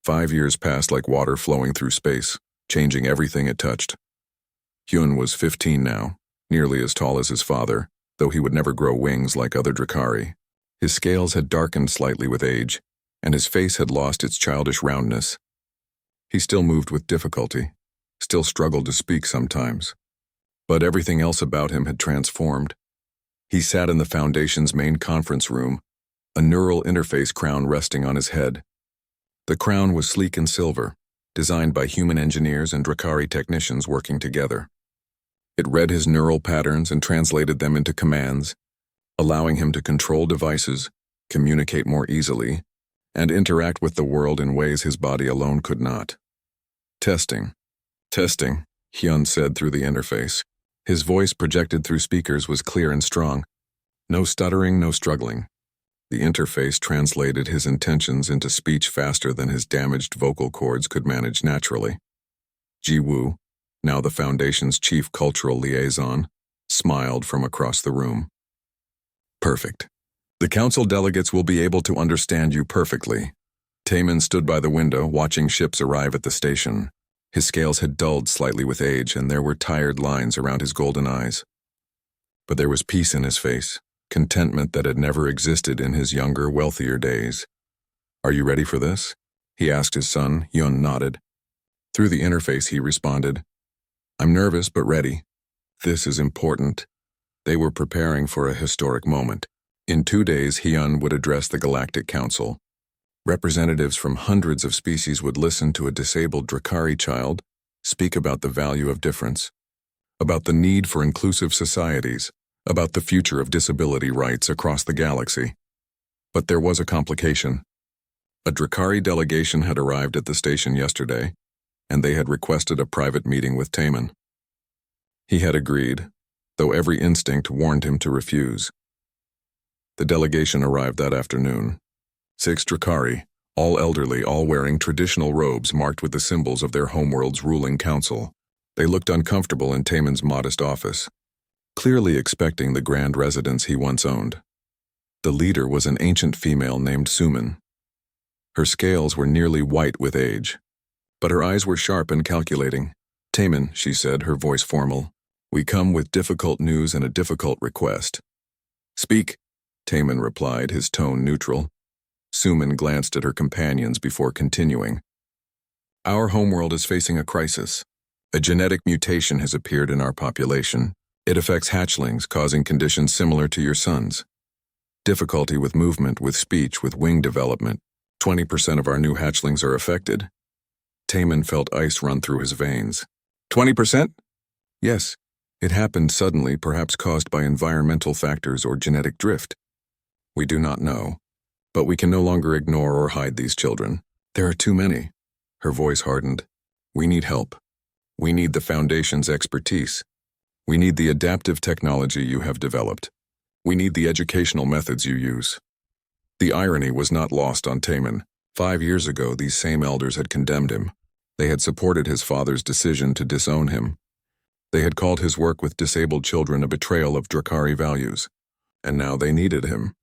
5 years passed like water flowing through space, changing everything it touched. Hyun was 15 now, nearly as tall as his father, though he would never grow wings like other Drakari. His scales had darkened slightly with age, and his face had lost its childish roundness. He still moved with difficulty, still struggled to speak sometimes. But everything else about him had transformed. He sat in the Foundation's main conference room, a neural interface crown resting on his head. The crown was sleek and silver, designed by human engineers and Drakari technicians working together. It read his neural patterns and translated them into commands, allowing him to control devices, communicate more easily, and interact with the world in ways his body alone could not. Testing. Testing, Hyun said through the interface. His voice projected through speakers was clear and strong. No stuttering, no struggling. The interface translated his intentions into speech faster than his damaged vocal cords could manage naturally. Ji-woo, now the Foundation's chief cultural liaison, smiled from across the room. Perfect. The council delegates will be able to understand you perfectly. Taemin stood by the window, watching ships arrive at the station. His scales had dulled slightly with age, and there were tired lines around his golden eyes. But there was peace in his face, contentment that had never existed in his younger, wealthier days. Are you ready for this? He asked his son. Hyun nodded. Through the interface, he responded, I'm nervous but ready. This is important. They were preparing for a historic moment. In 2 days, Hyun would address the Galactic Council. Representatives from hundreds of species would listen to a disabled Drakari child speak about the value of difference, about the need for inclusive societies, about the future of disability rights across the galaxy. But there was a complication. A Drakari delegation had arrived at the station yesterday, and they had requested a private meeting with Taemin. He had agreed, though every instinct warned him to refuse. The delegation arrived that afternoon. 6 Drakari, all elderly, all wearing traditional robes marked with the symbols of their homeworld's ruling council. They looked uncomfortable in Taemin's modest office, clearly expecting the grand residence he once owned. The leader was an ancient female named Sumin. Her scales were nearly white with age, but her eyes were sharp and calculating. Taemin, she said, her voice formal, we come with difficult news and a difficult request. Speak, Taemin replied, his tone neutral. Sumin glanced at her companions before continuing. Our homeworld is facing a crisis. A genetic mutation has appeared in our population. It affects hatchlings, causing conditions similar to your son's. Difficulty with movement, with speech, with wing development. 20% of our new hatchlings are affected. Taemin felt ice run through his veins. 20%? Yes. It happened suddenly, perhaps caused by environmental factors or genetic drift. We do not know. But we can no longer ignore or hide these children. There are too many. Her voice hardened. We need help. We need the Foundation's expertise. We need the adaptive technology you have developed. We need the educational methods you use. The irony was not lost on Taemin. 5 years ago, these same elders had condemned him. They had supported his father's decision to disown him. They had called his work with disabled children a betrayal of Drakari values. And now they needed him.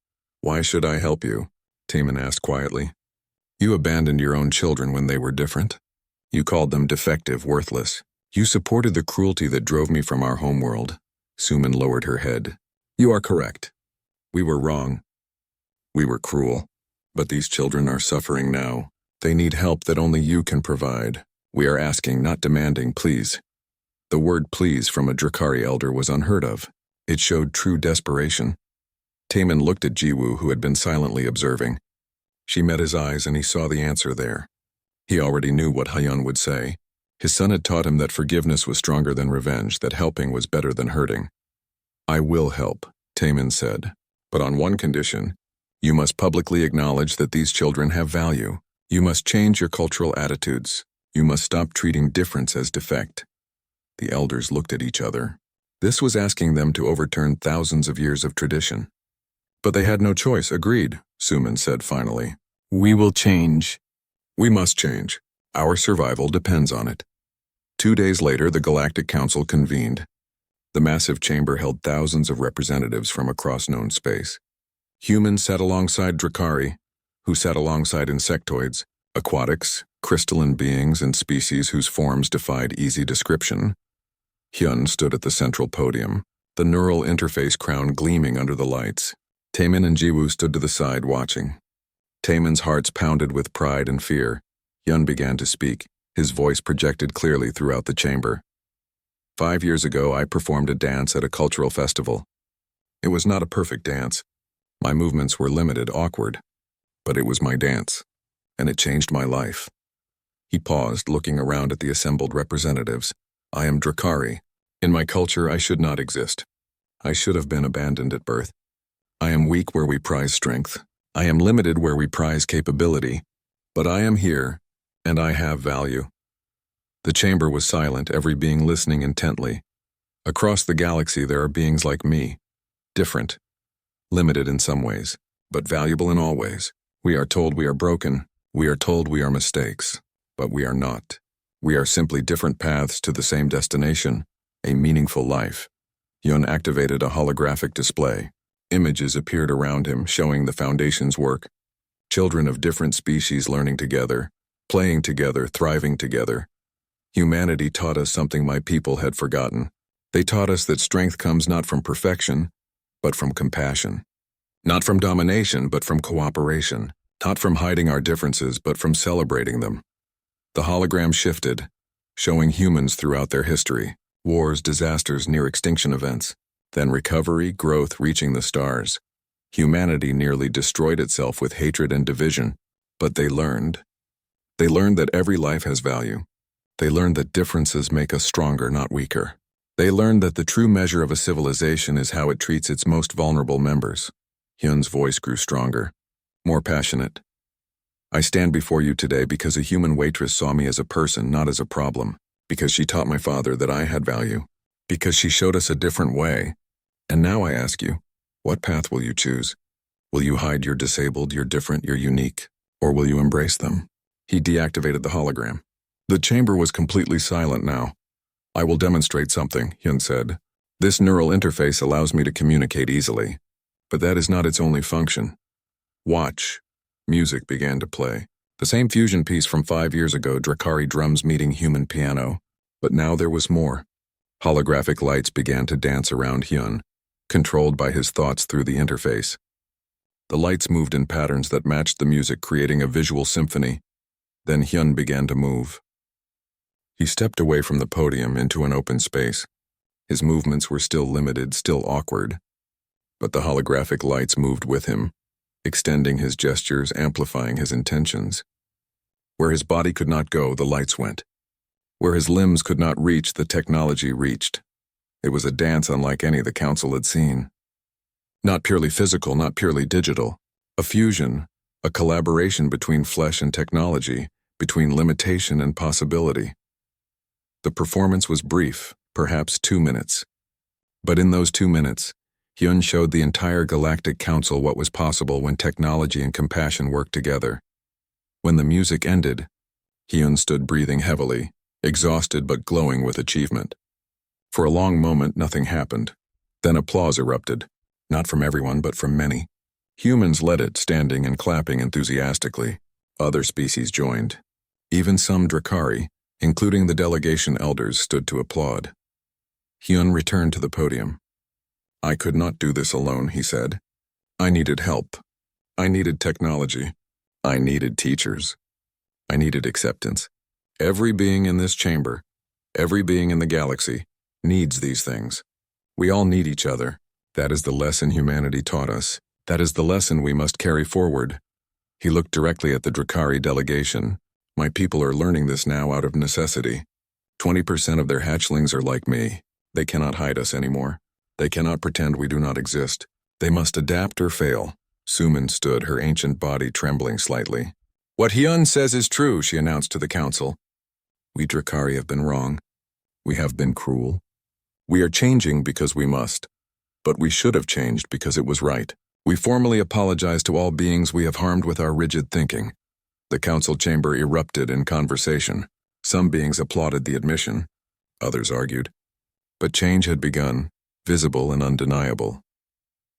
Why should I help you? Taemin asked quietly. You abandoned your own children when they were different. You called them defective, worthless. You supported the cruelty that drove me from our homeworld. Sumin lowered her head. You are correct. We were wrong. We were cruel. But these children are suffering now. They need help that only you can provide. We are asking, not demanding, please. The word please from a Drakari elder was unheard of. It showed true desperation. Taemin looked at Ji-woo, who had been silently observing. She met his eyes and he saw the answer there. He already knew what Hyun would say. His son had taught him that forgiveness was stronger than revenge, that helping was better than hurting. I will help, Taemin said, but on one condition. You must publicly acknowledge that these children have value. You must change your cultural attitudes. You must stop treating difference as defect. The elders looked at each other. This was asking them to overturn thousands of years of tradition. But they had no choice. Agreed, Sumin said finally. We will change. We must change. Our survival depends on it. 2 days later, the Galactic Council convened. The massive chamber held thousands of representatives from across known space. Humans sat alongside Drakari, who sat alongside insectoids, aquatics, crystalline beings and species whose forms defied easy description. Hyun stood at the central podium, the neural interface crown gleaming under the lights. Taemin and Jiwoo stood to the side watching. Taemin's hearts pounded with pride and fear. Hyun began to speak, his voice projected clearly throughout the chamber. 5 years ago, I performed a dance at a cultural festival. It was not a perfect dance. My movements were limited, awkward. But it was my dance, and it changed my life. He paused, looking around at the assembled representatives. I am Drakari. In my culture, I should not exist. I should have been abandoned at birth. I am weak where we prize strength. I am limited where we prize capability. But I am here, and I have value. The chamber was silent, every being listening intently. Across the galaxy, there are beings like me. Different. Limited in some ways, but valuable in all ways. We are told we are broken. We are told we are mistakes. But we are not. We are simply different paths to the same destination, a meaningful life. Hyun activated a holographic display. Images appeared around him, showing the Foundation's work. Children of different species learning together, playing together, thriving together. Humanity taught us something my people had forgotten. They taught us that strength comes not from perfection, but from compassion. Not from domination, but from cooperation. Not from hiding our differences, but from celebrating them. The hologram shifted, showing humans throughout their history. Wars, disasters, near-extinction events. Then recovery, growth, reaching the stars. Humanity nearly destroyed itself with hatred and division, but they learned. They learned that every life has value. They learned that differences make us stronger, not weaker. They learned that the true measure of a civilization is how it treats its most vulnerable members. Hyun's voice grew stronger, more passionate. I stand before you today because a human waitress saw me as a person, not as a problem. Because she taught my father that I had value. Because she showed us a different way. And now I ask you, what path will you choose? Will you hide your disabled, your different, your unique? Or will you embrace them? He deactivated the hologram. The chamber was completely silent now. I will demonstrate something, Hyun said. This neural interface allows me to communicate easily. But that is not its only function. Watch. Music began to play. The same fusion piece from 5 years ago, Drakari drums meeting human piano. But now there was more. Holographic lights began to dance around Hyun, controlled by his thoughts through the interface. The lights moved in patterns that matched the music, creating a visual symphony. Then Hyun began to move. He stepped away from the podium into an open space. His movements were still limited, still awkward. But the holographic lights moved with him, extending his gestures, amplifying his intentions. Where his body could not go, the lights went. Where his limbs could not reach, the technology reached. It was a dance unlike any the council had seen. Not purely physical, not purely digital. A fusion, a collaboration between flesh and technology, between limitation and possibility. The performance was brief, perhaps 2 minutes. But in those 2 minutes, Hyun showed the entire Galactic Council what was possible when technology and compassion worked together. When the music ended, Hyun stood breathing heavily, exhausted but glowing with achievement. For a long moment, nothing happened. Then applause erupted, not from everyone but from many. Humans led it, standing and clapping enthusiastically. Other species joined. Even some Drakari, including the delegation elders, stood to applaud. Hyun returned to the podium. I could not do this alone, he said. I needed help. I needed technology. I needed teachers. I needed acceptance. Every being in this chamber, every being in the galaxy, needs these things. We all need each other. That is the lesson humanity taught us. That is the lesson we must carry forward. He looked directly at the Drakari delegation. My people are learning this now out of necessity. 20% of their hatchlings are like me. They cannot hide us anymore. They cannot pretend we do not exist. They must adapt or fail. Suman stood, her ancient body trembling slightly. What Hyun says is true, she announced to the council. We Drakari have been wrong. We have been cruel. We are changing because we must. But we should have changed because it was right. We formally apologize to all beings we have harmed with our rigid thinking. The council chamber erupted in conversation. Some beings applauded the admission. Others argued. But change had begun, visible and undeniable.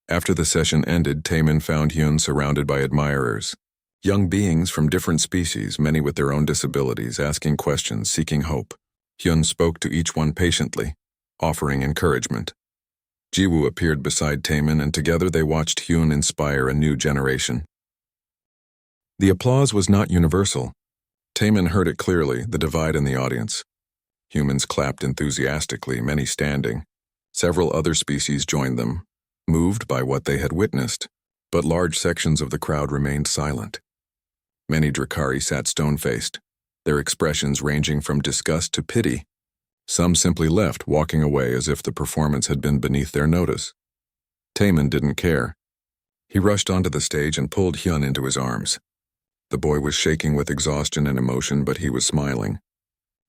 After the session ended, Taemin found Hyun surrounded by admirers. Young beings from different species, many with their own disabilities, asking questions, seeking hope. Hyun spoke to each one patiently, offering encouragement. Jiwoo appeared beside Taemin, and together they watched Hyun inspire a new generation. The applause was not universal. Taemin heard it clearly, the divide in the audience. Humans clapped enthusiastically, many standing. Several other species joined them, moved by what they had witnessed, but large sections of the crowd remained silent. Many Drakari sat stone-faced, their expressions ranging from disgust to pity. Some simply left, walking away as if the performance had been beneath their notice. Taemin didn't care. He rushed onto the stage and pulled Hyun into his arms. The boy was shaking with exhaustion and emotion, but he was smiling.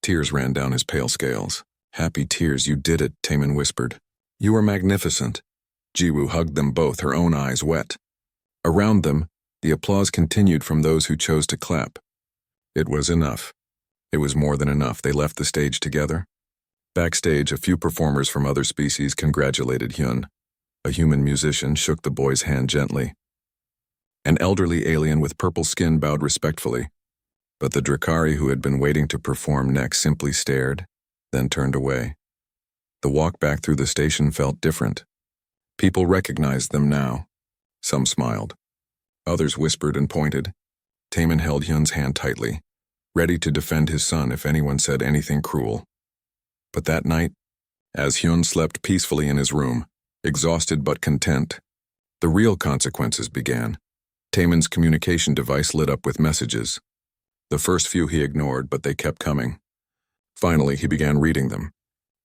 Tears ran down his pale scales. "Happy tears, you did it," Taemin whispered. "You are magnificent." Jiwoo hugged them both, her own eyes wet. Around them, the applause continued from those who chose to clap. It was enough. It was more than enough. They left the stage together. Backstage, a few performers from other species congratulated Hyun. A human musician shook the boy's hand gently. An elderly alien with purple skin bowed respectfully, but the Drakari who had been waiting to perform next simply stared, then turned away. The walk back through the station felt different. People recognized them now. Some smiled. Others whispered and pointed. Taemin held Hyun's hand tightly, ready to defend his son if anyone said anything cruel. But that night, as Hyun slept peacefully in his room, exhausted but content, the real consequences began. Taemin's communication device lit up with messages. The first few he ignored, but they kept coming. Finally, he began reading them.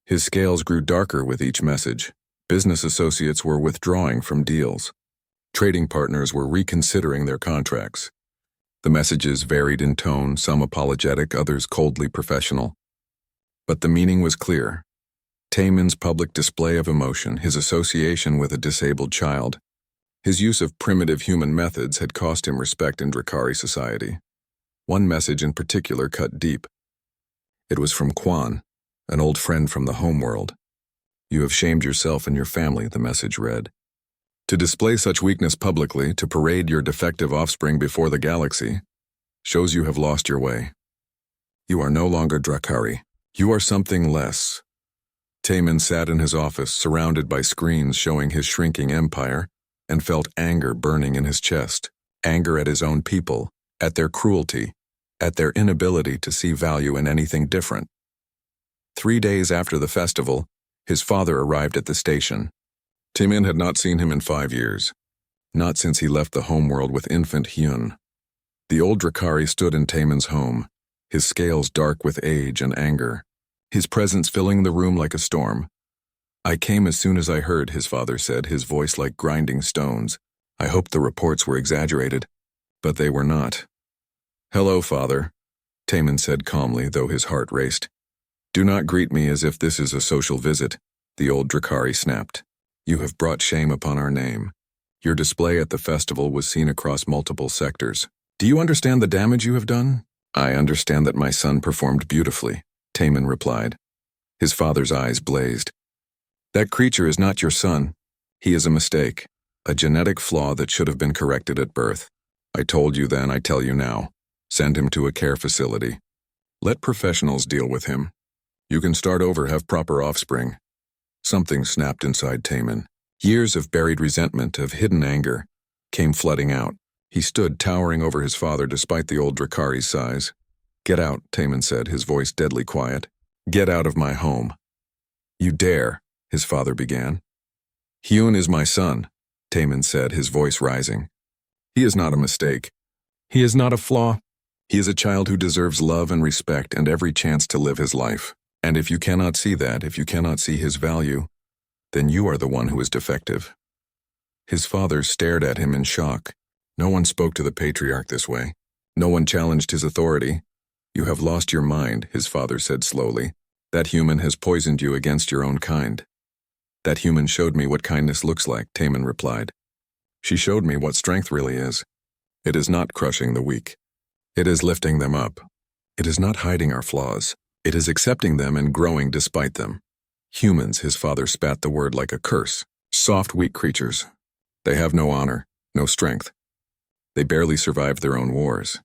His scales grew darker with each message. Business associates were withdrawing from deals. Trading partners were reconsidering their contracts. The messages varied in tone, some apologetic, others coldly professional. But the meaning was clear. Taemin's public display of emotion, his association with a disabled child, his use of primitive human methods had cost him respect in Drakari society. One message in particular cut deep. It was from Kwan, an old friend from the homeworld. "You have shamed yourself and your family," the message read. "To display such weakness publicly, to parade your defective offspring before the galaxy, shows you have lost your way. You are no longer Drakari. You are something less." Taemin sat in his office, surrounded by screens showing his shrinking empire, and felt anger burning in his chest. Anger at his own people, at their cruelty, at their inability to see value in anything different. 3 days after the festival, his father arrived at the station. Taemin had not seen him in 5 years, not since he left the homeworld with infant Hyun. The old Drakari stood in Taemin's home, his scales dark with age and anger, his presence filling the room like a storm. "I came as soon as I heard," his father said, his voice like grinding stones. "I hoped the reports were exaggerated, but they were not." "Hello, father," Taemin said calmly, though his heart raced. "Do not greet me as if this is a social visit," the old Drakari snapped. "You have brought shame upon our name. Your display at the festival was seen across multiple sectors. Do you understand the damage you have done?" "I understand that my son performed beautifully," Taemin replied. His father's eyes blazed. "That creature is not your son. He is a mistake, a genetic flaw that should have been corrected at birth. I told you then, I tell you now. Send him to a care facility. Let professionals deal with him. You can start over, have proper offspring." Something snapped inside Taemin. Years of buried resentment, of hidden anger, came flooding out. He stood towering over his father despite the old Drakari's size. "Get out," Taemin said, his voice deadly quiet. "Get out of my home." "You dare," his father began. "Hyun is my son," Taemin said, his voice rising. "He is not a mistake. He is not a flaw. He is a child who deserves love and respect and every chance to live his life. And if you cannot see that, if you cannot see his value, then you are the one who is defective." His father stared at him in shock. No one spoke to the patriarch this way. No one challenged his authority. "You have lost your mind," his father said slowly. "That human has poisoned you against your own kind." "That human showed me what kindness looks like," Taemin replied. "She showed me what strength really is. It is not crushing the weak. It is lifting them up. It is not hiding our flaws. It is accepting them and growing despite them. Humans," his father spat the word like a curse. "Soft, weak creatures. They have no honor, no strength. They barely survived their own wars.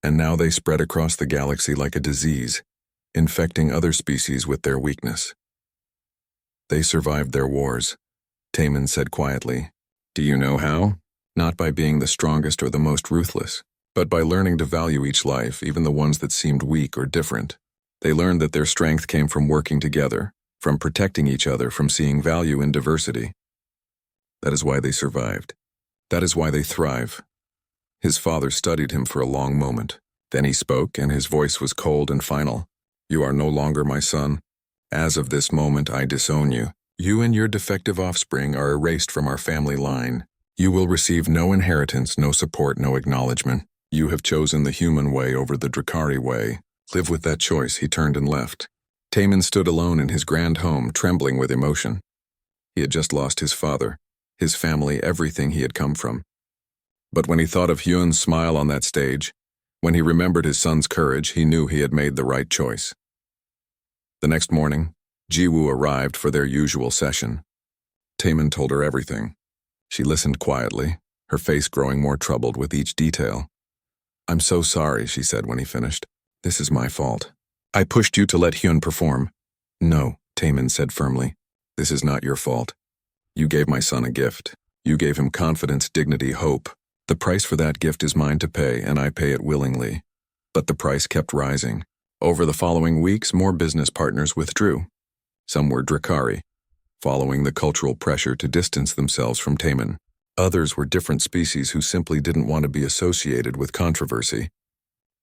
And now they spread across the galaxy like a disease, infecting other species with their weakness. They survived their wars, Taman said quietly. Do you know how? Not by being the strongest or the most ruthless, but by learning to value each life, even the ones that seemed weak or different. They learned that their strength came from working together, from protecting each other, from seeing value in diversity. That is why they survived. That is why they thrive. His father studied him for a long moment. Then he spoke, and his voice was cold and final. You are no longer my son. As of this moment, I disown you. You and your defective offspring are erased from our family line. You will receive no inheritance, no support, no acknowledgement. You have chosen the human way over the Drakari way. Live with that choice. He turned and left. Taman stood alone in his grand home, trembling with emotion. He had just lost his father, his family, everything he had come from. But when he thought of Hyun's smile on that stage, when he remembered his son's courage, he knew he had made the right choice. The next morning, Jiwoo arrived for their usual session. Taman told her everything. She listened quietly, her face growing more troubled with each detail. I'm so sorry, she said when he finished. This is my fault. I pushed you to let Hyun perform. No, Taman said firmly. This is not your fault. You gave my son a gift. You gave him confidence, dignity, hope. The price for that gift is mine to pay, and I pay it willingly. But the price kept rising. Over the following weeks, more business partners withdrew. Some were Drakari, following the cultural pressure to distance themselves from Taman. Others were different species who simply didn't want to be associated with controversy.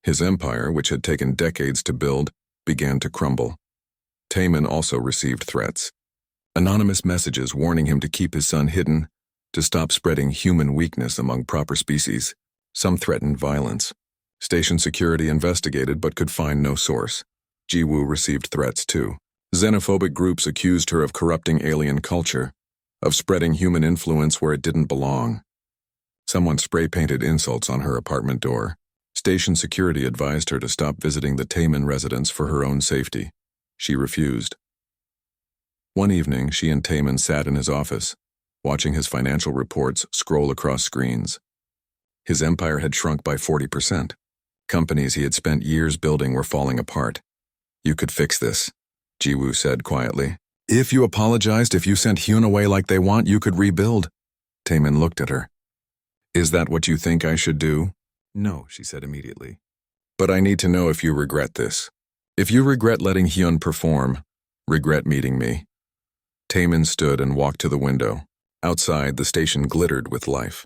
His empire, which had taken decades to build, began to crumble. Taman also received threats. Anonymous messages warning him to keep his son hidden, to stop spreading human weakness among proper species. Some threatened violence. Station security investigated but could find no source. Jiwoo received threats too. Xenophobic groups accused her of corrupting alien culture, of spreading human influence where it didn't belong. Someone spray-painted insults on her apartment door. Station security advised her to stop visiting the Taman residence for her own safety. She refused. One evening, she and Taman sat in his office, watching his financial reports scroll across screens. His empire had shrunk by 40%. Companies he had spent years building were falling apart. You could fix this, Jiwoo said quietly. If you apologized, if you sent Hyun away like they want, you could rebuild. Taman looked at her. Is that what you think I should do? No, she said immediately. But I need to know if you regret this. If you regret letting Hyun perform, regret meeting me. Taman stood and walked to the window. Outside, the station glittered with life.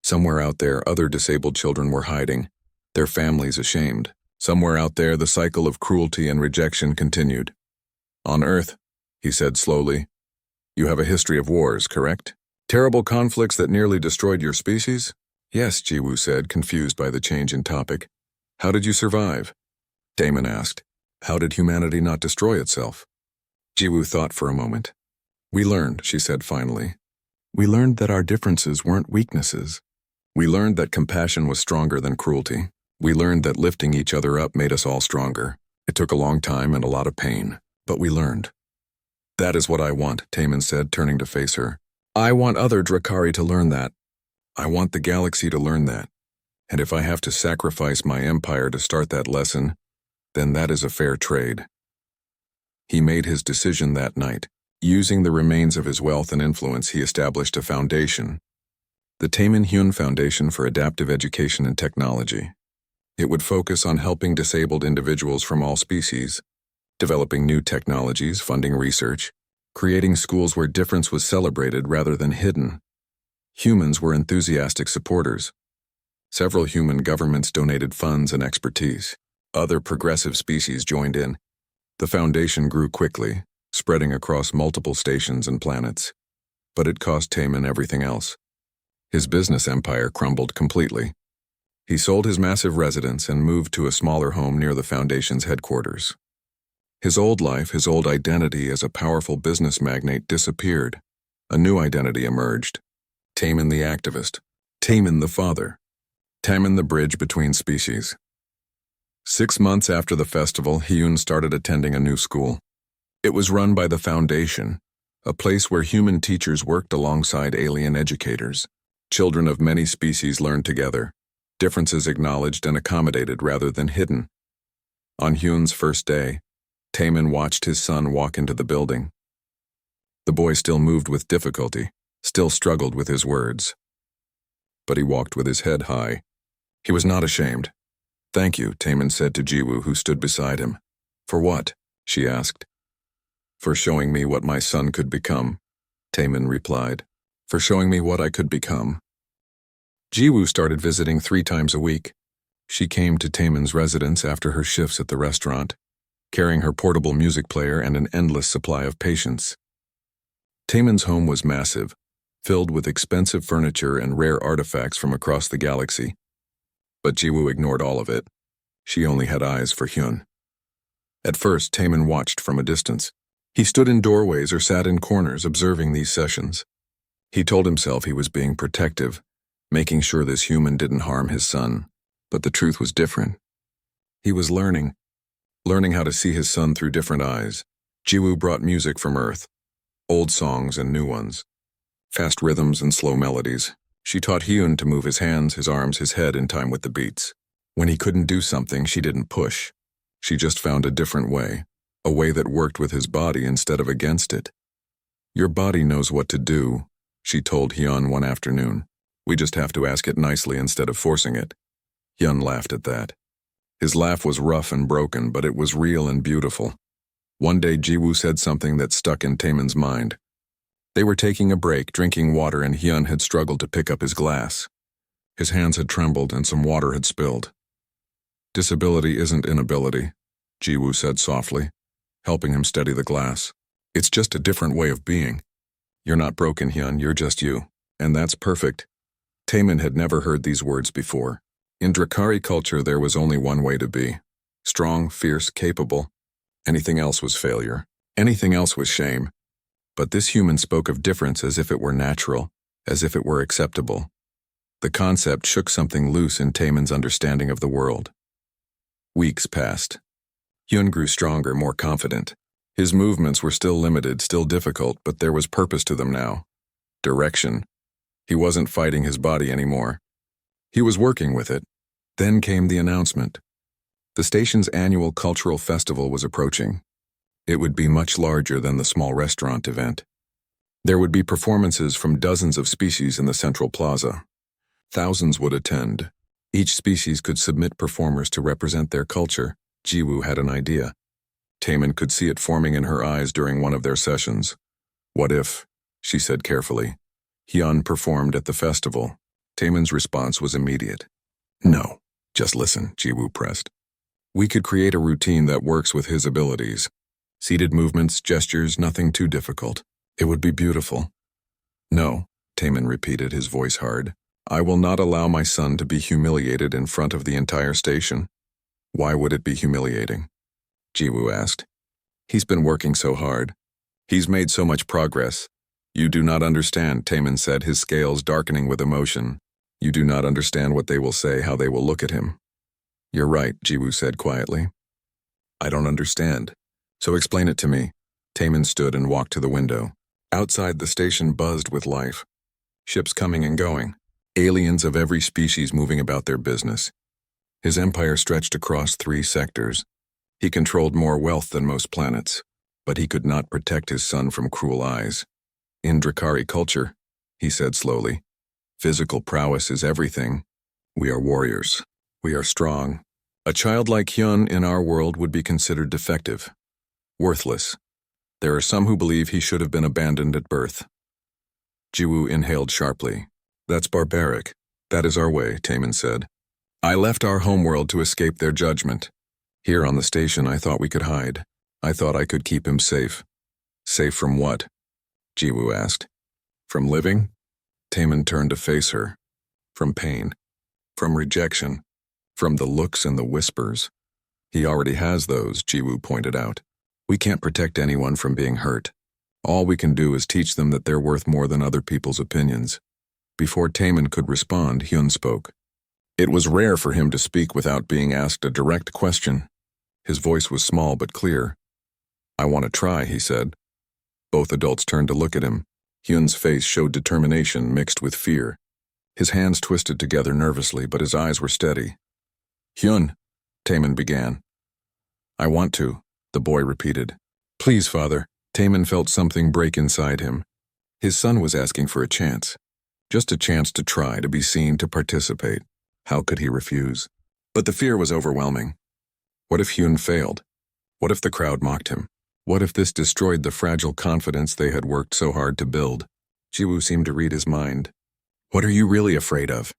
Somewhere out there, other disabled children were hiding, their families ashamed. Somewhere out there, the cycle of cruelty and rejection continued. On Earth, he said slowly, you have a history of wars, correct? Terrible conflicts that nearly destroyed your species? Yes, Jiwoo said, confused by the change in topic. How did you survive? Taman asked. How did humanity not destroy itself? Jiwoo thought for a moment. We learned, she said finally. We learned that our differences weren't weaknesses. We learned that compassion was stronger than cruelty. We learned that lifting each other up made us all stronger. It took a long time and a lot of pain, but we learned. That is what I want, Taman said, turning to face her. I want other Drakari to learn that. I want the galaxy to learn that. And if I have to sacrifice my empire to start that lesson, then that is a fair trade. He made his decision that night. Using the remains of his wealth and influence, he established a foundation, the Taman Hyun Foundation for Adaptive Education and Technology. It would focus on helping disabled individuals from all species, developing new technologies, funding research, creating schools where difference was celebrated rather than hidden. Humans were enthusiastic supporters. Several human governments donated funds and expertise. Other progressive species joined in. The foundation grew quickly, spreading across multiple stations and planets. But it cost Taman everything else. His business empire crumbled completely. He sold his massive residence and moved to a smaller home near the Foundation's headquarters. His old life, his old identity as a powerful business magnate disappeared. A new identity emerged. Taman the activist. Taman the father. Taman the bridge between species. 6 months after the festival, Hyun started attending a new school. It was run by the Foundation, a place where human teachers worked alongside alien educators. Children of many species learned together. differences acknowledged and accommodated rather than hidden. On Hyun's first day, Taemin watched his son walk into the building. The boy still moved with difficulty, still struggled with his words. But he walked with his head high. He was not ashamed. "Thank you," Taemin said to Jiwoo, who stood beside him. "For what?" she asked. "For showing me what my son could become," Taemin replied. "For showing me what I could become." Jiwoo started visiting 3 times a week. She came to Taemin's residence after her shifts at the restaurant, carrying her portable music player and an endless supply of patience. Taemin's home was massive, filled with expensive furniture and rare artifacts from across the galaxy. But Jiwoo ignored all of it. She only had eyes for Hyun. At first, Taemin watched from a distance. He stood in doorways or sat in corners observing these sessions. He told himself he was being protective, making sure this human didn't harm his son. But the truth was different. He was learning how to see his son through different eyes. Jiwoo brought music from Earth, old songs and new ones, fast rhythms and slow melodies. She taught Hyun to move his hands, his arms, his head in time with the beats. When he couldn't do something, she didn't push. She just found a different way, a way that worked with his body instead of against it. "Your body knows what to do," she told Hyun one afternoon. "We just have to ask it nicely instead of forcing it." Hyun laughed at that. His laugh was rough and broken, but it was real and beautiful. One day Jiwoo said something that stuck in Taemin's mind. They were taking a break, drinking water, and Hyun had struggled to pick up his glass. His hands had trembled and some water had spilled. "Disability isn't inability," Jiwoo said softly, helping him steady the glass. "It's just a different way of being. You're not broken, Hyun, you're just you. And that's perfect." Taemin had never heard these words before. In Drakari culture, there was only one way to be. Strong, fierce, capable. Anything else was failure. Anything else was shame. But this human spoke of difference as if it were natural, as if it were acceptable. The concept shook something loose in Taemin's understanding of the world. Weeks passed. Hyun grew stronger, more confident. His movements were still limited, still difficult, but there was purpose to them now. Direction. He wasn't fighting his body anymore. He was working with it. Then came the announcement. The station's annual cultural festival was approaching. It would be much larger than the small restaurant event. There would be performances from dozens of species in the central plaza. Thousands would attend. Each species could submit performers to represent their culture. Jiwoo had an idea. Taemin could see it forming in her eyes during one of their sessions. "What if," she said carefully, "Hyun performed at the festival?" Taemin's response was immediate. "No, just listen," Jiwoo pressed. "We could create a routine that works with his abilities. Seated movements, gestures, nothing too difficult. It would be beautiful." "No," Taemin repeated, his voice hard. "I will not allow my son to be humiliated in front of the entire station." "Why would it be humiliating?" Jiwoo asked. "He's been working so hard. He's made so much progress." "You do not understand," Taemin said, his scales darkening with emotion. "You do not understand what they will say, how they will look at him." "You're right," Jiwoo said quietly. "I don't understand. So explain it to me." Taemin stood and walked to the window. Outside, the station buzzed with life. Ships coming and going. Aliens of every species moving about their business. His empire stretched across 3 sectors. He controlled more wealth than most planets, but he could not protect his son from cruel eyes. "In Drakari culture," he said slowly, "physical prowess is everything. We are warriors. We are strong. A child like Hyun in our world would be considered defective, worthless. There are some who believe he should have been abandoned at birth." Jiwoo inhaled sharply. "That's barbaric. That is our way," Taemin said. "I left our homeworld to escape their judgment. Here on the station, I thought we could hide. I thought I could keep him safe." "Safe from what?" Jiwoo asked. "From living?" Taemin turned to face her. "From pain. From rejection. From the looks and the whispers." "He already has those," Jiwoo pointed out. "We can't protect anyone from being hurt. All we can do is teach them that they're worth more than other people's opinions." Before Taemin could respond, Hyun spoke. It was rare for him to speak without being asked a direct question. His voice was small but clear. "I want to try," he said. Both adults turned to look at him. Hyun's face showed determination mixed with fear. His hands twisted together nervously, but his eyes were steady. "Hyun," Taemin began. "I want to," the boy repeated. "Please, father." Taemin felt something break inside him. His son was asking for a chance. Just a chance to try, to be seen, to participate. How could he refuse? But the fear was overwhelming. What if Hyun failed? What if the crowd mocked him? What if this destroyed the fragile confidence they had worked so hard to build? Jiwoo seemed to read his mind. "What are you really afraid of?"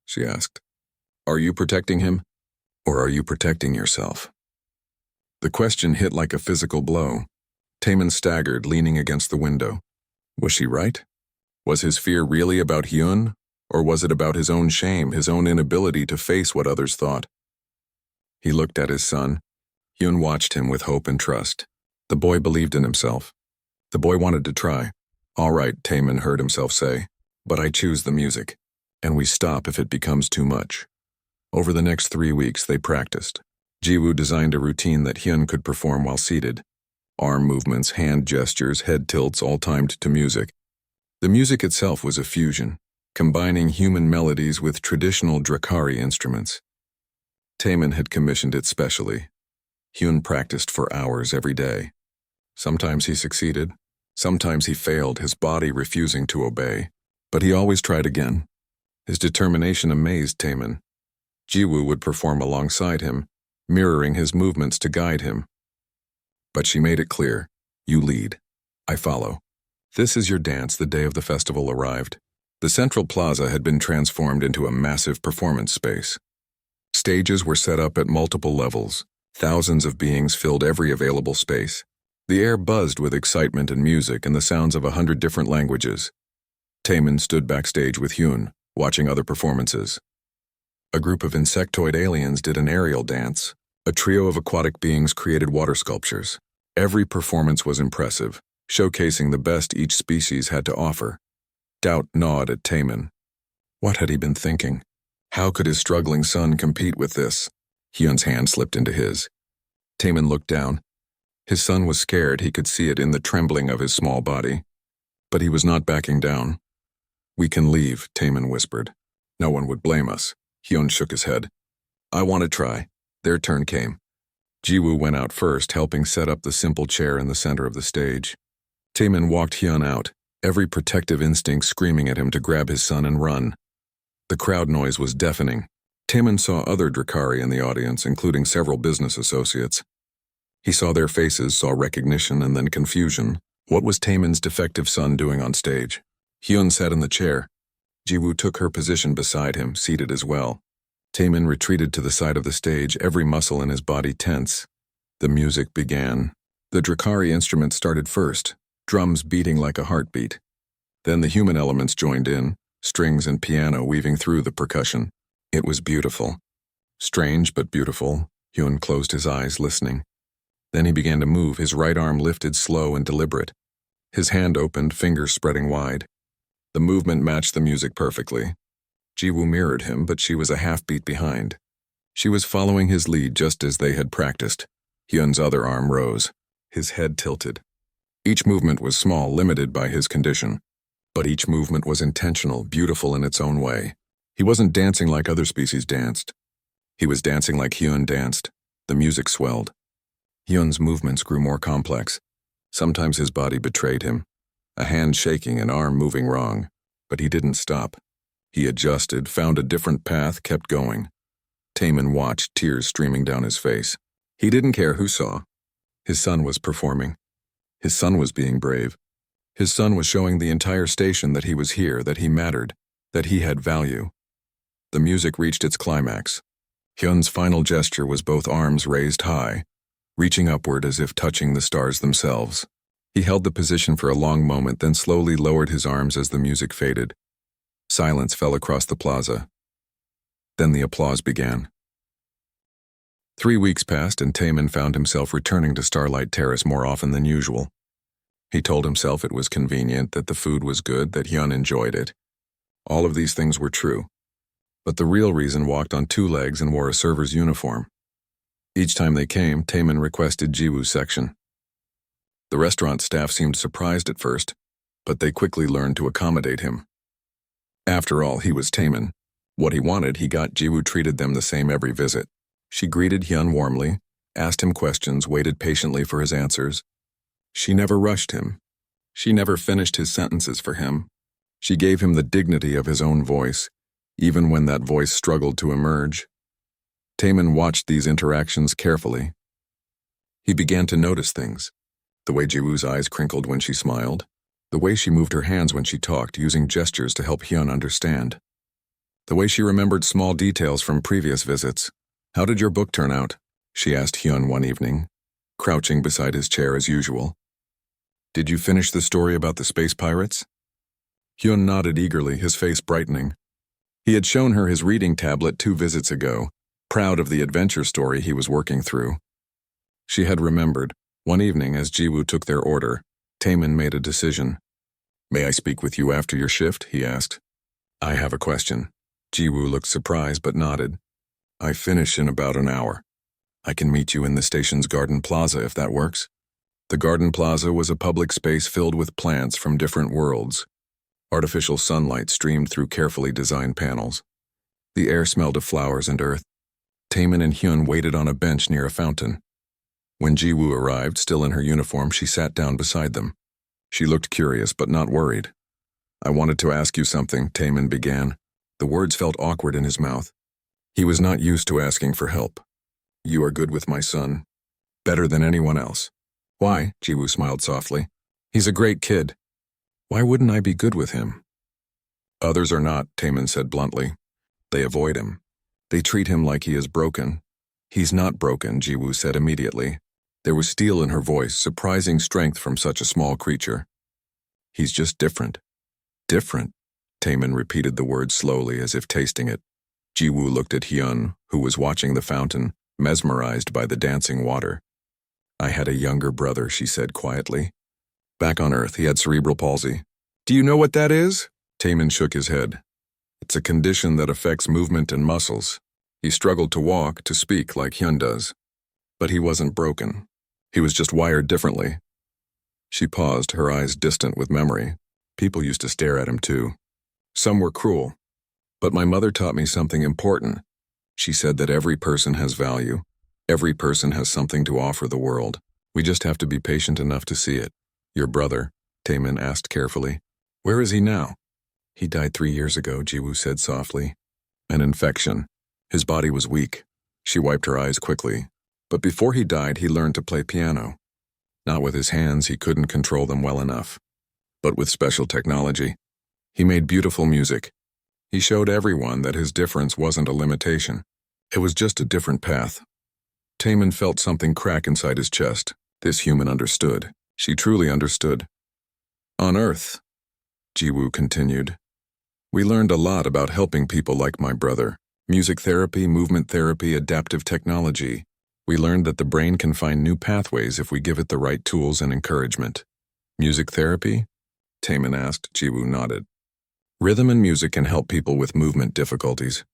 she asked. "Are you protecting him? Or are you protecting yourself?" The question hit like a physical blow. Taemin staggered, leaning against the window. Was she right? Was his fear really about Hyun? Or was it about his own shame, his own inability to face what others thought? He looked at his son. Hyun watched him with hope and trust. The boy believed in himself. The boy wanted to try. "All right," Taemin heard himself say, "but I choose the music. And we stop if it becomes too much." Over the next 3 weeks, they practiced. Jiwoo designed a routine that Hyun could perform while seated. Arm movements, hand gestures, head tilts, all timed to music. The music itself was a fusion, combining human melodies with traditional Drakari instruments. Taemin had commissioned it specially. Hyun practiced for hours every day. Sometimes he succeeded, sometimes he failed, his body refusing to obey. But he always tried again. His determination amazed Taemin. Jiwoo would perform alongside him, mirroring his movements to guide him. But she made it clear, "You lead. I follow." This is your dance. The day of the festival arrived. The central plaza had been transformed into a massive performance space. Stages were set up at multiple levels. Thousands of beings filled every available space. The air buzzed with excitement and music and the sounds of 100 different languages. Taemin stood backstage with Hyun, watching other performances. A group of insectoid aliens did an aerial dance. A trio of aquatic beings created water sculptures. Every performance was impressive, showcasing the best each species had to offer. Doubt gnawed at Taemin. What had he been thinking? How could his struggling son compete with this? Hyun's hand slipped into his. Taemin looked down. His son was scared. He could see it in the trembling of his small body. But he was not backing down. "We can leave," Taemin whispered. "No one would blame us." Hyun shook his head. "I want to try." Their turn came. Jiwoo went out first, helping set up the simple chair in the center of the stage. Taemin walked Hyun out, every protective instinct screaming at him to grab his son and run. The crowd noise was deafening. Taemin saw other Drakari in the audience, including several business associates. He saw their faces, saw recognition, and then confusion. What was Taemin's defective son doing on stage? Hyun sat in the chair. Jiwoo took her position beside him, seated as well. Taemin retreated to the side of the stage, every muscle in his body tense. The music began. The Drakari instruments started first, drums beating like a heartbeat. Then the human elements joined in, strings and piano weaving through the percussion. It was beautiful. Strange but beautiful. Hyun closed his eyes, listening. Then he began to move, his right arm lifted, slow and deliberate. His hand opened, fingers spreading wide. The movement matched the music perfectly. Jiwoo mirrored him, but she was a half-beat behind. She was following his lead just as they had practiced. Hyun's other arm rose. His head tilted. Each movement was small, limited by his condition. But each movement was intentional, beautiful in its own way. He wasn't dancing like other species danced. He was dancing like Hyun danced. The music swelled. Hyun's movements grew more complex. Sometimes his body betrayed him. A hand shaking, an arm moving wrong. But he didn't stop. He adjusted, found a different path, kept going. Taemin watched, tears streaming down his face. He didn't care who saw. His son was performing. His son was being brave. His son was showing the entire station that he was here, that he mattered, that he had value. The music reached its climax. Hyun's final gesture was both arms raised high, reaching upward as if touching the stars themselves. He held the position for a long moment, then slowly lowered his arms as the music faded. Silence fell across the plaza. Then the applause began. 3 weeks passed and Taemin found himself returning to Starlight Terrace more often than usual. He told himself it was convenient, that the food was good, that Hyun enjoyed it. All of these things were true. But the real reason walked on 2 legs and wore a server's uniform. Each time they came, Taemin requested Jiwoo's section. The restaurant staff seemed surprised at first, but they quickly learned to accommodate him. After all, he was Taemin. What he wanted, he got. Jiwoo treated them the same every visit. She greeted Hyun warmly, asked him questions, waited patiently for his answers. She never rushed him. She never finished his sentences for him. She gave him the dignity of his own voice, even when that voice struggled to emerge. Taemin watched these interactions carefully. He began to notice things. The way Jiwoo's eyes crinkled when she smiled. The way she moved her hands when she talked, using gestures to help Hyun understand. The way she remembered small details from previous visits. "How did your book turn out?" she asked Hyun one evening, crouching beside his chair as usual. "Did you finish the story about the space pirates?" Hyun nodded eagerly, his face brightening. He had shown her his reading tablet 2 visits ago, proud of the adventure story he was working through. She had remembered. One evening, as Jiwoo took their order, Taemin made a decision. "May I speak with you after your shift?" he asked. "I have a question." Jiwoo looked surprised but nodded. "I finish in about an hour. I can meet you in the station's garden plaza if that works." The garden plaza was a public space filled with plants from different worlds. Artificial sunlight streamed through carefully designed panels. The air smelled of flowers and earth. Taemin and Hyun waited on a bench near a fountain. When Jiwoo arrived, still in her uniform, she sat down beside them. She looked curious but not worried. "I wanted to ask you something," Taemin began. The words felt awkward in his mouth. He was not used to asking for help. "You are good with my son. Better than anyone else." "Why?" Jiwoo smiled softly. "He's a great kid. Why wouldn't I be good with him?" "Others are not," Taemin said bluntly. "They avoid him. They treat him like he is broken." "He's not broken," Jiwoo said immediately. There was steel in her voice, surprising strength from such a small creature. "He's just different." "Different?" Taemin repeated the word slowly, as if tasting it. Jiwoo looked at Hyun, who was watching the fountain, mesmerized by the dancing water. "I had a younger brother," she said quietly. "Back on Earth, he had cerebral palsy." "Do you know what that is?" Taemin shook his head. "It's a condition that affects movement and muscles. He struggled to walk, to speak like Hyun does. But he wasn't broken. He was just wired differently." She paused, her eyes distant with memory. People used to stare at him too. Some were cruel. "But my mother taught me something important. She said that every person has value. Every person has something to offer the world. We just have to be patient enough to see it." "Your brother?" Taemin asked carefully. "Where is he now?" "He died 3 years ago," Jiwoo said softly. "An infection. His body was weak." She wiped her eyes quickly. "But before he died, he learned to play piano. Not with his hands, he couldn't control them well enough. But with special technology, he made beautiful music. He showed everyone that his difference wasn't a limitation. It was just a different path." Taemin felt something crack inside his chest. This human understood. She truly understood. "On Earth," Jiwoo continued, "we learned a lot about helping people like my brother. Music therapy, movement therapy, adaptive technology. We learned that the brain can find new pathways if we give it the right tools and encouragement." "Music therapy?" Taemin asked. Jiwoo nodded. "Rhythm and music can help people with movement difficulties.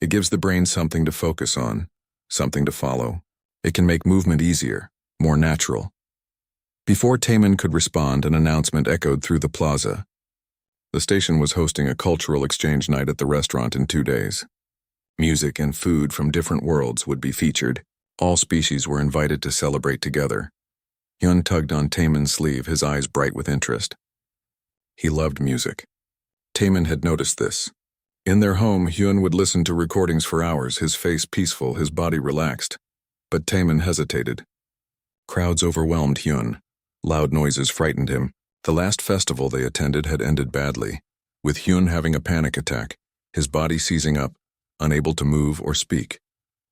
It gives the brain something to focus on, something to follow. It can make movement easier, more natural." Before Taemin could respond, an announcement echoed through the plaza. The station was hosting a cultural exchange night at the restaurant in 2 days. Music and food from different worlds would be featured. All species were invited to celebrate together. Hyun tugged on Taemin's sleeve, his eyes bright with interest. He loved music. Taemin had noticed this. In their home, Hyun would listen to recordings for hours, his face peaceful, his body relaxed. But Taemin hesitated. Crowds overwhelmed Hyun. Loud noises frightened him. The last festival they attended had ended badly, with Hyun having a panic attack, his body seizing up, unable to move or speak.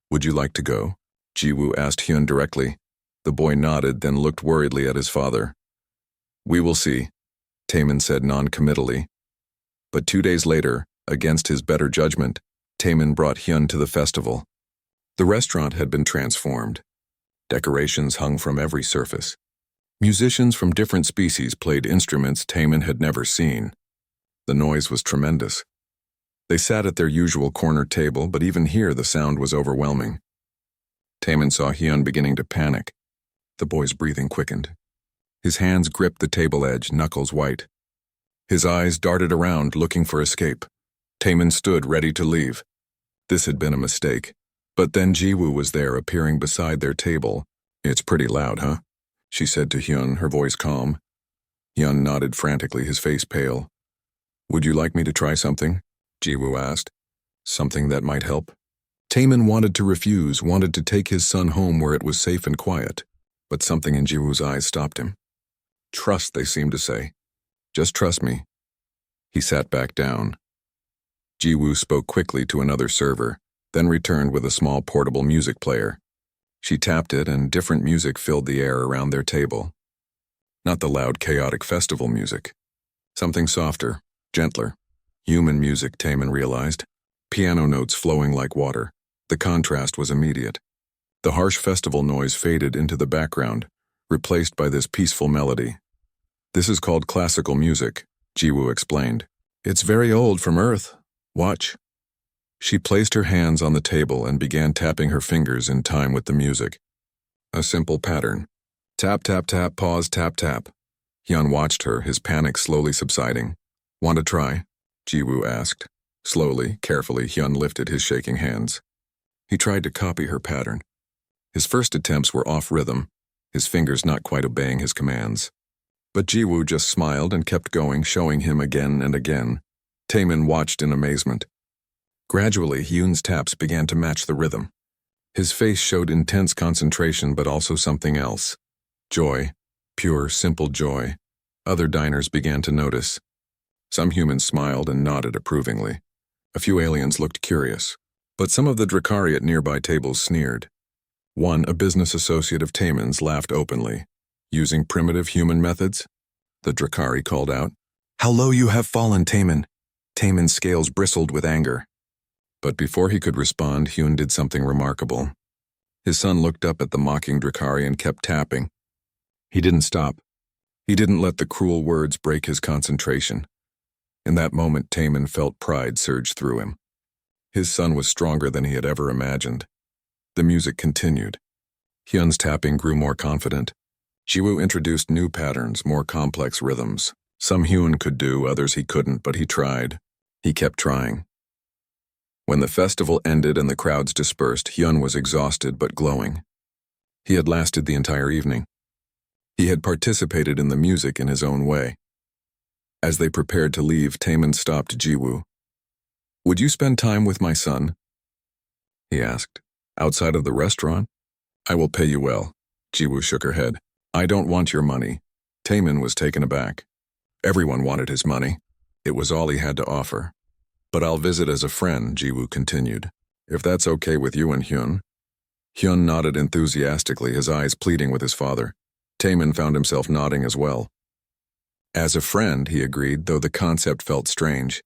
"Would you like to go?" Jiwoo asked Hyun directly. The boy nodded, then looked worriedly at his father. "We will see," Taemin said non-committally. But 2 days later, against his better judgment, Taemin brought Hyun to the festival. The restaurant had been transformed. Decorations hung from every surface. Musicians from different species played instruments Taemin had never seen. The noise was tremendous. They sat at their usual corner table, but even here the sound was overwhelming. Taemin saw Hyun beginning to panic. The boy's breathing quickened. His hands gripped the table edge, knuckles white. His eyes darted around, looking for escape. Taemin stood ready to leave. This had been a mistake. But then Jiwoo was there, appearing beside their table. "It's pretty loud, huh?" she said to Hyun, her voice calm. Hyun nodded frantically, his face pale. "Would you like me to try something?" Jiwoo asked. "Something that might help?" Taemin wanted to refuse, wanted to take his son home where it was safe and quiet. But something in Jiwoo's eyes stopped him. "Trust," they seemed to say. "Just trust me." He sat back down. Jiwoo spoke quickly to another server, then returned with a small portable music player. She tapped it, and different music filled the air around their table. Not the loud, chaotic festival music. Something softer, gentler. Human music, Taemin realized. Piano notes flowing like water. The contrast was immediate. The harsh festival noise faded into the background, replaced by this peaceful melody. "This is called classical music," Jiwoo explained. "It's very old, from Earth. Watch." She placed her hands on the table and began tapping her fingers in time with the music. A simple pattern. Tap, tap, tap, pause, tap, tap. Hyun watched her, his panic slowly subsiding. "Want to try?" Jiwoo asked. Slowly, carefully, Hyun lifted his shaking hands. He tried to copy her pattern. His first attempts were off rhythm, his fingers not quite obeying his commands. But Jiwoo just smiled and kept going, showing him again and again. Taemin watched in amazement. Gradually, Hyun's taps began to match the rhythm. His face showed intense concentration, but also something else. Joy. Pure, simple joy. Other diners began to notice. Some humans smiled and nodded approvingly. A few aliens looked curious. But some of the Drakari at nearby tables sneered. One, a business associate of Taemin's, laughed openly. "Using primitive human methods?" The Drakari called out. "How low you have fallen, Taemin!" Taemin's scales bristled with anger. But before he could respond, Hyun did something remarkable. His son looked up at the mocking Drakari and kept tapping. He didn't stop. He didn't let the cruel words break his concentration. In that moment, Taemin felt pride surge through him. His son was stronger than he had ever imagined. The music continued. Hyun's tapping grew more confident. Jiwoo introduced new patterns, more complex rhythms. Some Hyun could do, others he couldn't, but he tried. He kept trying. When the festival ended and the crowds dispersed, Hyun was exhausted but glowing. He had lasted the entire evening. He had participated in the music in his own way. As they prepared to leave, Taemin stopped Jiwoo. "Would you spend time with my son?" he asked. "Outside of the restaurant?" "I will pay you well." Jiwoo shook her head. "I don't want your money." Taemin was taken aback. Everyone wanted his money. It was all he had to offer. "But I'll visit as a friend," Jiwoo continued. "If that's okay with you and Hyun." Hyun nodded enthusiastically, his eyes pleading with his father. Taemin found himself nodding as well. As a friend, he agreed, though the concept felt strange.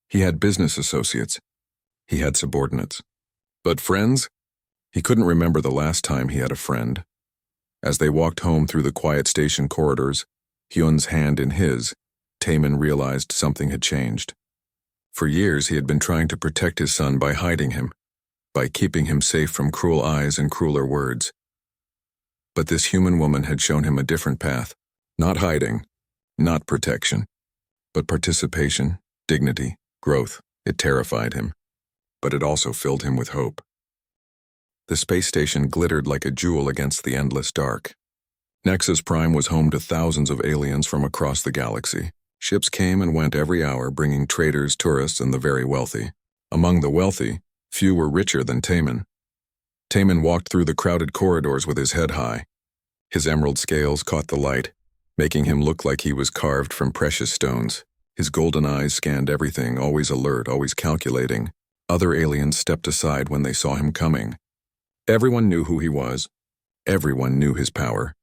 He had business associates. He had subordinates. But friends? He couldn't remember the last time he had a friend. As they walked home through the quiet station corridors, Hyun's hand in his, Taemin realized something had changed. For years, he had been trying to protect his son by hiding him, by keeping him safe from cruel eyes and crueler words. But this human woman had shown him a different path. Not hiding, not protection, but participation, dignity, growth. It terrified him, but it also filled him with hope. The space station glittered like a jewel against the endless dark. Nexus Prime was home to thousands of aliens from across the galaxy. Ships came and went every hour, bringing traders, tourists, and the very wealthy. Among the wealthy, few were richer than Taemin. Taemin walked through the crowded corridors with his head high. His emerald scales caught the light, making him look like he was carved from precious stones. His golden eyes scanned everything, always alert, always calculating. Other aliens stepped aside when they saw him coming. Everyone knew who he was. Everyone knew his power.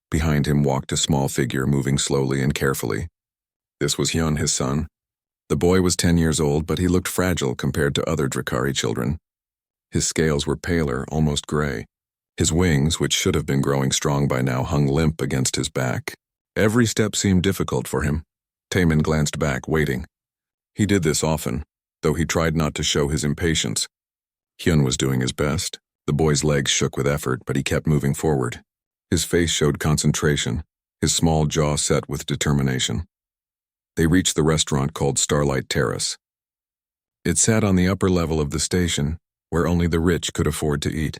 Behind him walked a small figure, moving slowly and carefully. This was Hyun, his son. The boy was 10 years old, but he looked fragile compared to other Drakari children. His scales were paler, almost gray. His wings, which should have been growing strong by now, hung limp against his back. Every step seemed difficult for him. Taemin glanced back, waiting. He did this often, though he tried not to show his impatience. Hyun was doing his best. The boy's legs shook with effort, but he kept moving forward. His face showed concentration, his small jaw set with determination. They reached the restaurant called Starlight Terrace. It sat on the upper level of the station, where only the rich could afford to eat.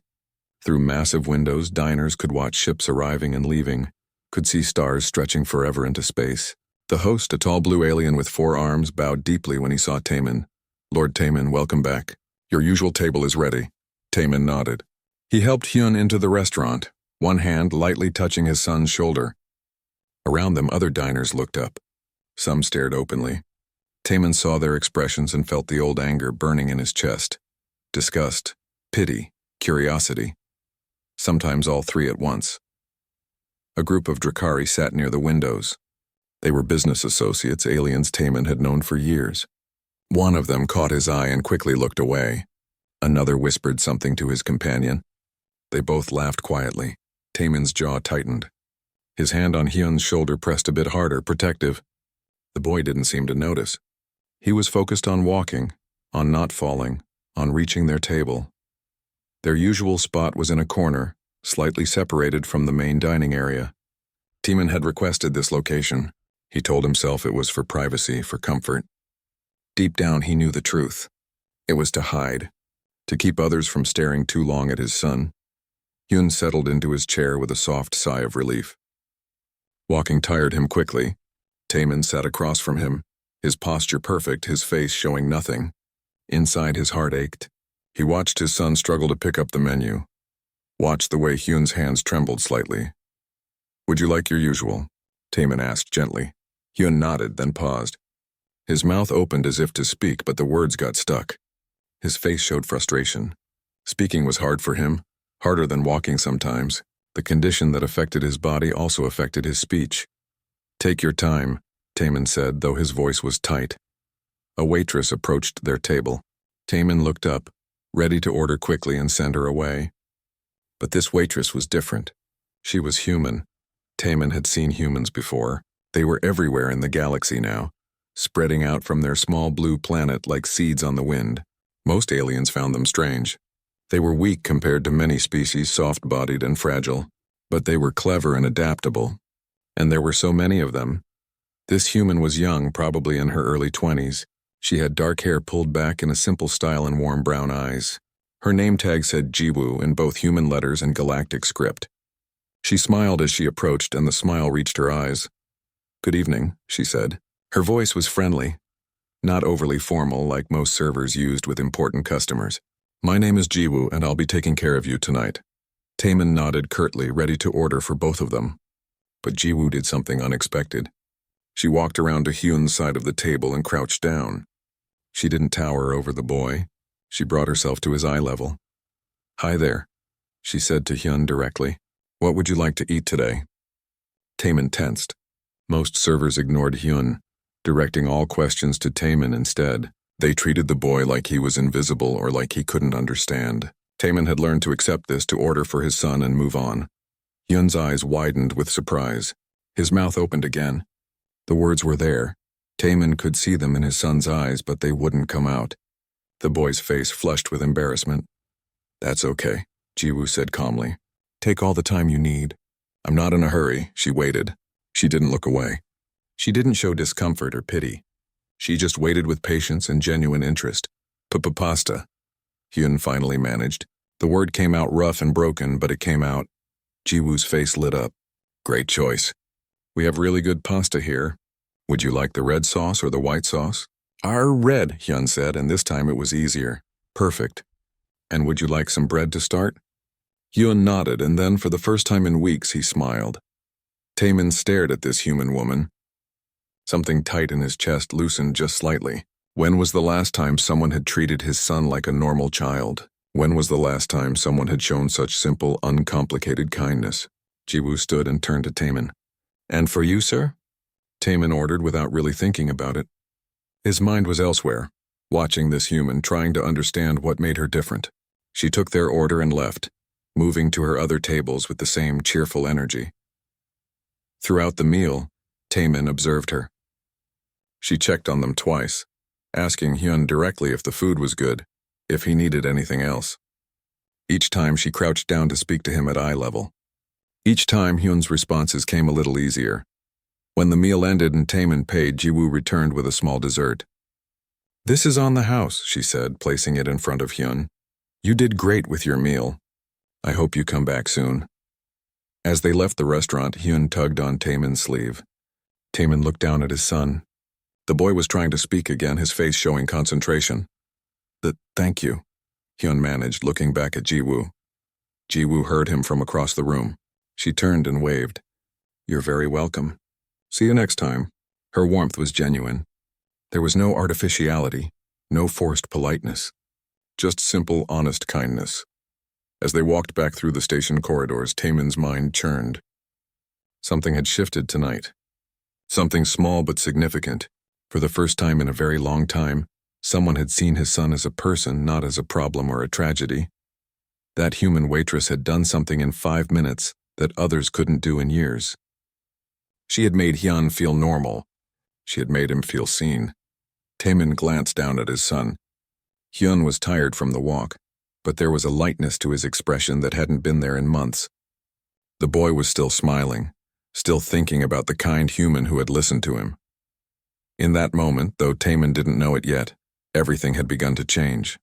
Through massive windows, diners could watch ships arriving and leaving, could see stars stretching forever into space. The host, a tall blue alien with 4 arms, bowed deeply when he saw Taman. "Lord Taman, welcome back. Your usual table is ready." Taman nodded. He helped Hyun into the restaurant, one hand lightly touching his son's shoulder. Around them, other diners looked up. Some stared openly. Taman saw their expressions and felt the old anger burning in his chest. Disgust, pity, curiosity. Sometimes all 3 at once. A group of Drakari sat near the windows. They were business associates, aliens Taman had known for years. One of them caught his eye and quickly looked away. Another whispered something to his companion. They both laughed quietly. Taman's jaw tightened. His hand on Hyun's shoulder pressed a bit harder, protective. The boy didn't seem to notice. He was focused on walking, on not falling, on reaching their table. Their usual spot was in a corner, slightly separated from the main dining area. Taman had requested this location. He told himself it was for privacy, for comfort. Deep down, he knew the truth. It was to hide, to keep others from staring too long at his son. Hyun settled into his chair with a soft sigh of relief. Walking tired him quickly. Taman sat across from him, his posture perfect, his face showing nothing. Inside, his heart ached. He watched his son struggle to pick up the menu. Watched the way Hyun's hands trembled slightly. "Would you like your usual?" Taman asked gently. Hyun nodded, then paused. His mouth opened as if to speak, but the words got stuck. His face showed frustration. Speaking was hard for him, harder than walking sometimes. The condition that affected his body also affected his speech. "Take your time," Taman said, though his voice was tight. A waitress approached their table. Taman looked up, ready to order quickly and send her away. But this waitress was different. She was human. Taman had seen humans before. They were everywhere in the galaxy now, spreading out from their small blue planet like seeds on the wind. Most aliens found them strange. They were weak compared to many species, soft-bodied and fragile, but they were clever and adaptable. And there were so many of them. This human was young, probably in her early 20s. She had dark hair pulled back in a simple style and warm brown eyes. Her name tag said Jiwoo in both human letters and galactic script. She smiled as she approached, and the smile reached her eyes. "Good evening," she said. Her voice was friendly, not overly formal like most servers used with important customers. "My name is Jiwoo, and I'll be taking care of you tonight." Taman nodded curtly, ready to order for both of them. But Jiwoo did something unexpected. She walked around to Hyun's side of the table and crouched down. She didn't tower over the boy. She brought herself to his eye level. "Hi there," she said to Hyun directly. "What would you like to eat today?" Taman tensed. Most servers ignored Hyun, directing all questions to Taman instead. They treated the boy like he was invisible or like he couldn't understand. Taman had learned to accept this, to order for his son and move on. Hyun's eyes widened with surprise. His mouth opened again. The words were there. Taman could see them in his son's eyes, but they wouldn't come out. The boy's face flushed with embarrassment. "That's okay," Jiwoo said calmly. "Take all the time you need." "I'm not in a hurry." She waited. She didn't look away. She didn't show discomfort or pity. She just waited with patience and genuine interest. "Pasta," Hyun finally managed. The word came out rough and broken, but it came out. Jiwoo's face lit up. "Great choice. We have really good pasta here. Would you like the red sauce or the white sauce?" "Our red," Hyun said, and this time it was easier. "Perfect. And would you like some bread to start?" Hyun nodded, and then for the first time in weeks he smiled. Taman stared at this human woman. Something tight in his chest loosened just slightly. When was the last time someone had treated his son like a normal child? When was the last time someone had shown such simple, uncomplicated kindness? Jiwoo stood and turned to Taman. "And for you, sir?" Taman ordered without really thinking about it. His mind was elsewhere, watching this human, trying to understand what made her different. She took their order and left, moving to her other tables with the same cheerful energy. Throughout the meal, Taman observed her. She checked on them twice, asking Hyun directly if the food was good, if he needed anything else. Each time she crouched down to speak to him at eye level. Each time Hyun's responses came a little easier. When the meal ended and Taman paid, Jiwoo returned with a small dessert. "This is on the house," she said, placing it in front of Hyun. "You did great with your meal. I hope you come back soon." As they left the restaurant, Hyun tugged on Taemin's sleeve. Taemin looked down at his son. The boy was trying to speak again, his face showing concentration. Thank you," Hyun managed, looking back at Ji-woo. Ji-woo heard him from across the room. She turned and waved. "You're very welcome. See you next time." Her warmth was genuine. There was no artificiality, no forced politeness. Just simple, honest kindness. As they walked back through the station corridors, Taemin's mind churned. Something had shifted tonight. Something small but significant. For the first time in a very long time, someone had seen his son as a person, not as a problem or a tragedy. That human waitress had done something in 5 minutes that others couldn't do in years. She had made Hyun feel normal. She had made him feel seen. Taemin glanced down at his son. Hyun was tired from the walk, but there was a lightness to his expression that hadn't been there in months. The boy was still smiling, still thinking about the kind human who had listened to him. In that moment, though Taemin didn't know it yet, everything had begun to change.